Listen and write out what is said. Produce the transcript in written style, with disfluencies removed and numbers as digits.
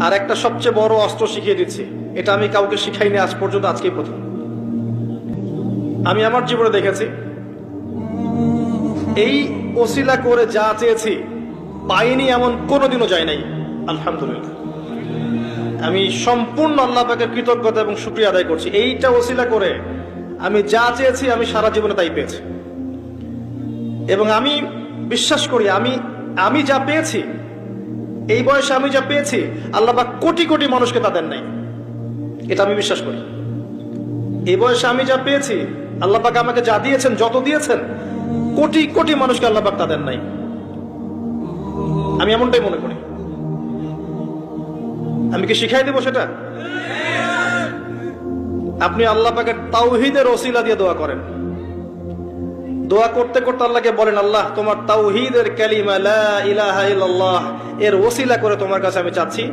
আর একটা সবচেয়ে বড় অস্ত্র শিখিয়ে দিচ্ছি, এটা আমি কাউকে শিখাইনি আজ পর্যন্ত, আজকেই প্রথম। আমি আমার জীবনে দেখেছি এই ওসিলা করে যা চেয়েছি পাইনি এমন কোনোদিনও যায় নাই, আলহামদুলিল্লাহ। আমি সম্পূর্ণ আল্লাহ পাকের কৃতজ্ঞতা এবং শুকরিয়া আদায় করছি। এইটা ওসিলা করে আমি যা চেয়েছি আমি সারা জীবনে তাই পেয়েছি। এবং আমি বিশ্বাস করি আমি যা পেয়েছি, এই বয়সে আমি যা পেয়েছি, আল্লাহ পাক কোটি কোটি মানুষকে তা দেন নাই, এটা আমি বিশ্বাস করি। এই বয়সে আমি যা পেয়েছি, আল্লাহ পাক আমাকে যা দিয়েছেন, যত দিয়েছেন, কোটি কোটি মানুষকে আল্লাহ পাক তা দেন নাই, আমি এমনটাই মনে করি। আমি কি শিখাই দেব সেটা? আপনি আল্লাহ পাকের তাওহীদের ওসিলা দিয়ে দোয়া করেন। দোয়া করতে করতে আল্লাহকে বলেন, আল্লাহ তোমার তাওহীদের কালিমা লা ইলাহা ইল্লাল্লাহ এর ওসিলা করে তোমার কাছে আমি চাচ্ছি